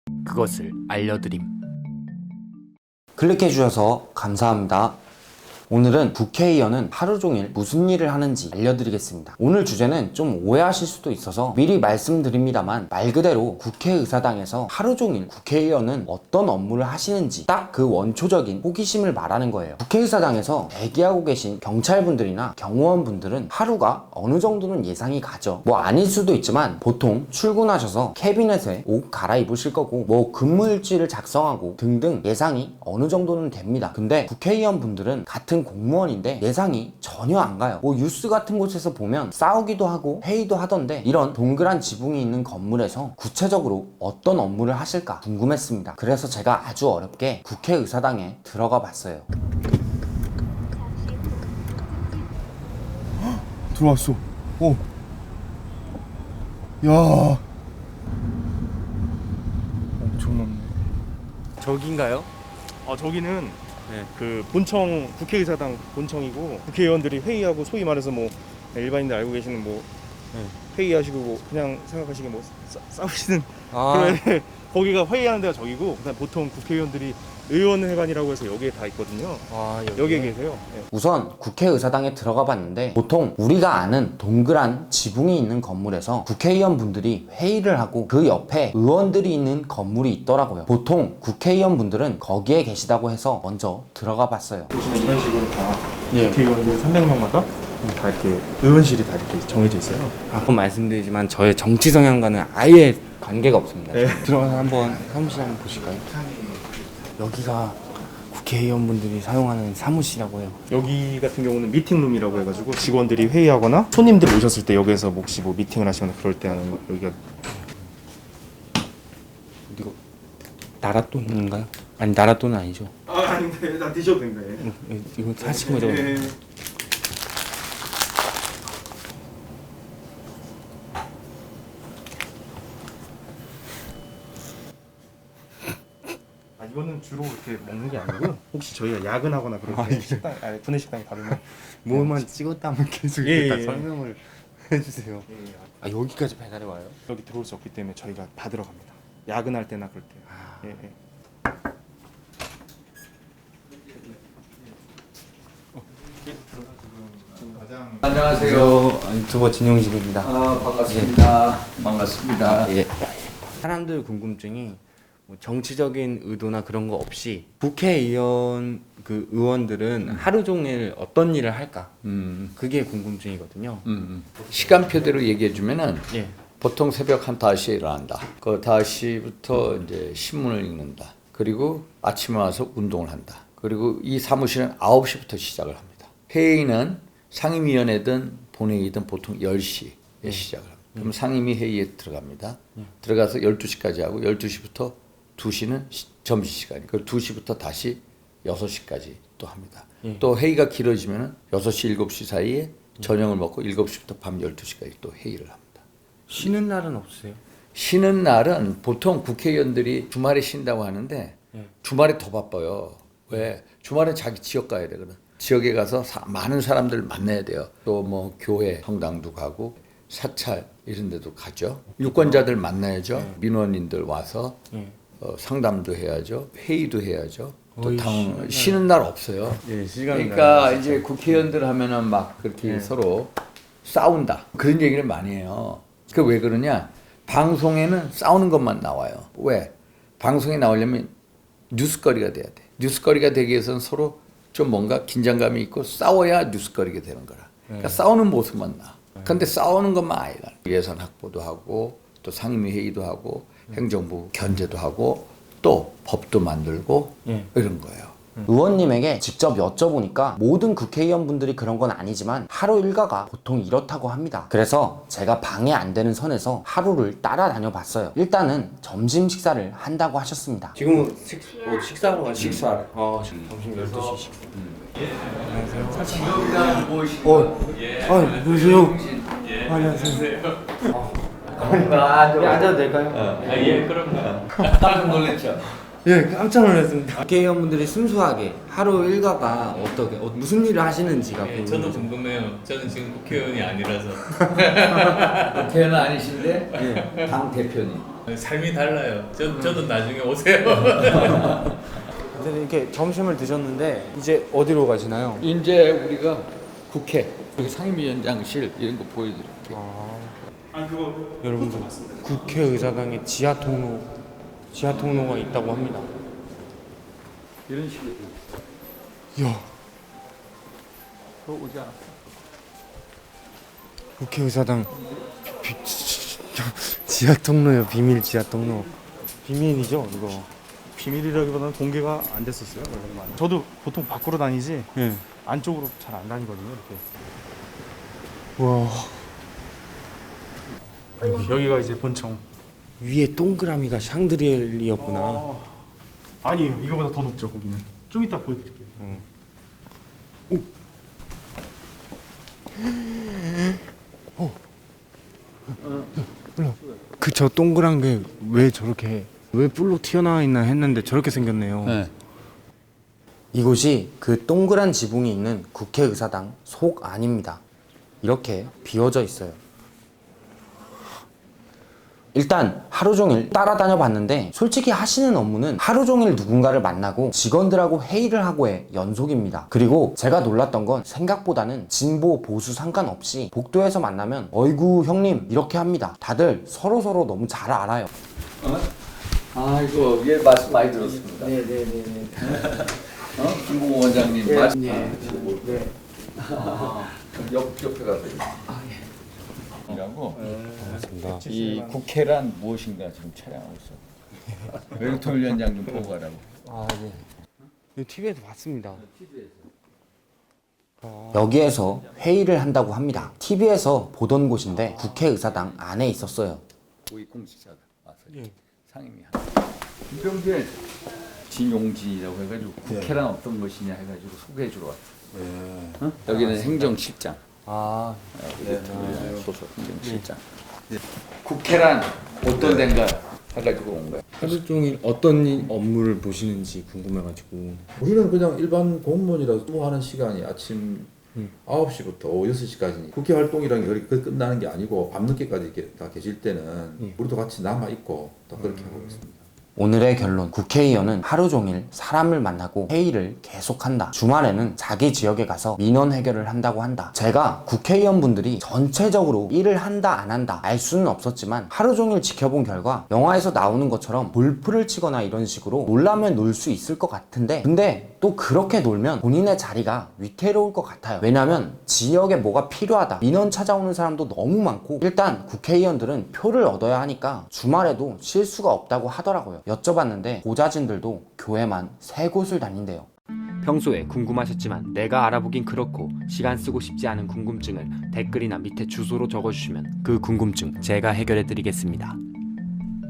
그것을 알려드림. 클릭해주셔서 감사합니다. 오늘은 국회의원은 하루 종일 무슨 일을 하는지 알려드리겠습니다. 오늘 주제는 좀 오해하실 수도 있어서 미리 말씀드립니다만, 말 그대로 국회의사당에서 하루 종일 국회의원은 어떤 업무를 하시는지 딱 그 원초적인 호기심을 말하는 거예요. 국회의사당에서 대기하고 계신 경찰분들이나 경호원분들은 하루가 어느 정도는 예상이 가죠. 뭐 아닐 수도 있지만 보통 출근하셔서 캐비넷에 옷 갈아입으실 거고, 뭐 근무일지를 작성하고 등등 예상이 어느 정도는 됩니다. 근데 국회의원분들은 같은 공무원인데 예상이 전혀 안 가요. 뭐 뉴스 같은 곳에서 보면 싸우기도 하고 회의도 하던데, 이런 동그란 지붕이 있는 건물에서 구체적으로 어떤 업무를 하실까 궁금했습니다. 그래서 제가 아주 어렵게 국회의사당에 들어가 봤어요. 들어왔어. 오. 야. 엄청 넓네. 저긴가요? 저기는 네. 그 본청, 국회의사당 본청이고, 국회의원들이 회의하고, 소위 말해서 뭐 일반인들 알고 계시는 뭐 회의하시고 뭐 그냥 생각하시기에 뭐 싸우시는 그런 거기가 회의하는 데가 저기고, 그다음 보통 국회의원들이 의원회관이라고 해서 여기에 다 있거든요. 여기에 계세요. 네. 우선 국회의사당에 들어가 봤는데, 보통 우리가 아는 동그란 지붕이 있는 건물에서 국회의원분들이 회의를 하고 그 옆에 의원들이 있는 건물이 있더라고요. 보통 국회의원분들은 거기에 계시다고 해서 먼저 들어가 봤어요. 보시면 이런 식으로 다 국회의원들 300명마다 다 이렇게 의원실이 다 이렇게 정해져 있어요. 가끔 말씀드리지만 저의 정치 성향과는 아예 관계가 없습니다. 네. 들어가서 한번 사무실 한번 보실까요? 여기가 국회의원분들이 사용하는 사무실이라고 해요. 여기 같은 경우는 미팅룸이라고 해가지고 직원들이 회의하거나 손님들 오셨을 때 여기서 혹시 뭐 미팅을 하시거나 그럴 때 하는 여기가. 이거 나랏돈인가요? 아니 나랏돈은 아니죠. 아닌데 나 드셔도 됩니다. 이거 사신 거죠? 이거는 주로 이렇게 먹는 게 아니고, 혹시 저희가 야근하거나 그럴 때 식당, 구내 식당에 가면 뭐만 찍었다면 계속 예, 다 예. 설명을 해주세요. 아 여기까지 배달이 와요? 여기 들어올 수 없기 때문에 저희가 받으러 갑니다. 야근할 때나 그럴 때. 예, 예. 안녕하세요. 유튜버 진용식입니다. 반갑습니다. 반갑습니다. 예. 사람들 궁금증이 뭐 정치적인 의도나 그런 거 없이 국회의원 그 의원들은 하루 종일 어떤 일을 할까? 그게 궁금증이거든요. 시간표대로 얘기해 주면은 예. 보통 새벽 한 5시에 일어난다. 그 5시부터 이제 신문을 읽는다. 그리고 아침에 와서 운동을 한다. 그리고 이 사무실은 9시부터 시작을 합니다. 회의는 상임위원회든 본회의든 보통 10시에 시작을 합니다. 그럼 상임위 회의에 들어갑니다. 들어가서 12시까지 하고 12시부터 2시는 점심시간이에요. 그리고 2시부터 다시 6시까지 또 합니다. 또 회의가 길어지면 6시, 7시 사이에 저녁을 먹고 7시부터 밤 12시까지 또 회의를 합니다. 쉬는 날은 없으세요? 쉬는 날은 보통 국회의원들이 주말에 쉰다고 하는데 주말에 더 바빠요. 왜? 주말에 자기 지역 가야 되거든. 지역에 가서 많은 사람들 만나야 돼요. 또 뭐 교회, 성당도 가고 사찰 이런 데도 가죠. 유권자들 만나야죠. 민원인들 와서 상담도 해야죠. 회의도 해야죠. 또 쉬는 날 없어요. 예, 시간. 그러니까 이제 국회의원들 하면은 막 그렇게 서로 싸운다. 그런 얘기를 많이 해요. 그 왜 그러냐? 방송에는 싸우는 것만 나와요. 왜? 방송에 나오려면 뉴스거리가 돼야 돼. 뉴스거리가 되기 위해서는 서로 좀 뭔가 긴장감이 있고 싸워야 뉴스거리가 되는 거라. 그러니까 싸우는 모습만 나. 근데 싸우는 것만 아니라 예산 확보도 하고 또 상임위 회의도 하고 행정부 견제도 하고 또 법도 만들고 이런 거예요. 의원님에게 직접 여쭤보니까 모든 국회의원분들이 그런 건 아니지만 하루 일과가 보통 이렇다고 합니다. 그래서 제가 방해 안 되는 선에서 하루를 따라다녀 봤어요. 일단은 점심 식사를 한다고 하셨습니다. 지금 식사하러 가시는 식사를. 점심 12시 식사. 안녕하세요. 앉아도 될까요? 예, 그럼요. 깜짝 놀랐죠. 예, 깜짝 놀랐습니다. 국회의원분들이 순수하게 하루 일과가 어떻게 무슨 일을 하시는지가 네, 저도 궁금해요. 저는 지금 국회의원이 아니라서. 국회의원 아니신데 당 대표님. 삶이 달라요. 저도 나중에 오세요. 근데 이렇게 점심을 드셨는데 이제 어디로 가시나요? 이제 우리가 국회, 여기 상임위원장실 이런 거 보여드릴게요. 여러분들 국회의사당에 지하 통로가 있다고 합니다. 이런 식으로. 야, 오지 않았어? 국회의사당 지하 통로요. 비밀 지하 통로. 비밀이죠, 이거. 비밀이라기보다는 공개가 안 됐었어요. 원래는. 저도 보통 밖으로 다니지 예. 안쪽으로 잘 안 다니거든요. 이렇게. 와, 여기가 이제 본청. 위에 동그라미가 샹드리엘이었구나. 아니에요. 이거보다 더 높죠. 거기는. 좀 이따 보여드릴게요. 그 저 동그란 게 왜 저렇게 왜 뿔로 튀어나와 있나 했는데 저렇게 생겼네요. 네. 이곳이 그 동그란 지붕이 있는 국회의사당 속 안입니다. 이렇게 비어져 있어요. 일단 하루 종일 따라다녀 봤는데 솔직히 하시는 업무는 하루 종일 누군가를 만나고 직원들하고 회의를 하고의 연속입니다. 그리고 제가 놀랐던 건 생각보다는 진보 보수 상관없이 복도에서 만나면 어이구 형님 이렇게 합니다. 다들 서로서로 너무 잘 알아요. 아이고, 예, 말씀 많이 들었습니다. 네네네. 김봉호 원장님 말씀. 네. 옆에 가세요. 이라고 반갑습니다. 이 국회란 무엇인가 지금 촬영하고 있어. 외교통일 위원장 좀 보고 가라고. 아 네. TV에서 봤습니다. 여기에서 회의를 한다고 합니다. TV에서 보던 곳인데 국회의사당 안에 있었어요. 우리 공직자가 와서 예. 상임위 한. 이병재 진용진이라고 해가지고 국회란 어떤 것이냐 해가지고 소개해주러 왔어. 어? 여기는 행정실장. 아, 소속 행정실장. 국회란 어떤 데인가 해가지고 온 거야. 하루 종일 어떤 업무를 보시는지 궁금해가지고. 우리는 그냥 일반 공무원이라서 근무하는 시간이 아침 9시부터 오후 6시까지 국회 활동이라는 게 그렇게 끝나는 게 아니고 밤늦게까지 이렇게 다 계실 때는 우리도 같이 남아있고 또 그렇게 하고 있습니다. 오늘의 결론, 국회의원은 하루 종일 사람을 만나고 회의를 계속한다. 주말에는 자기 지역에 가서 민원 해결을 한다고 한다. 제가 국회의원분들이 전체적으로 일을 한다 안 한다 알 수는 없었지만 하루 종일 지켜본 결과 영화에서 나오는 것처럼 골프를 치거나 이런 식으로 놀라면 놀 수 있을 것 같은데, 근데 또 그렇게 놀면 본인의 자리가 위태로울 것 같아요. 왜냐면 지역에 뭐가 필요하다, 민원 찾아오는 사람도 너무 많고, 일단 국회의원들은 표를 얻어야 하니까 주말에도 쉴 수가 없다고 하더라고요. 여쭤봤는데 보좌진들도 교회만 3곳을 다닌대요. 평소에 궁금하셨지만 내가 알아보긴 그렇고 시간 쓰고 싶지 않은 궁금증을 댓글이나 밑에 주소로 적어주시면 그 궁금증 제가 해결해 드리겠습니다.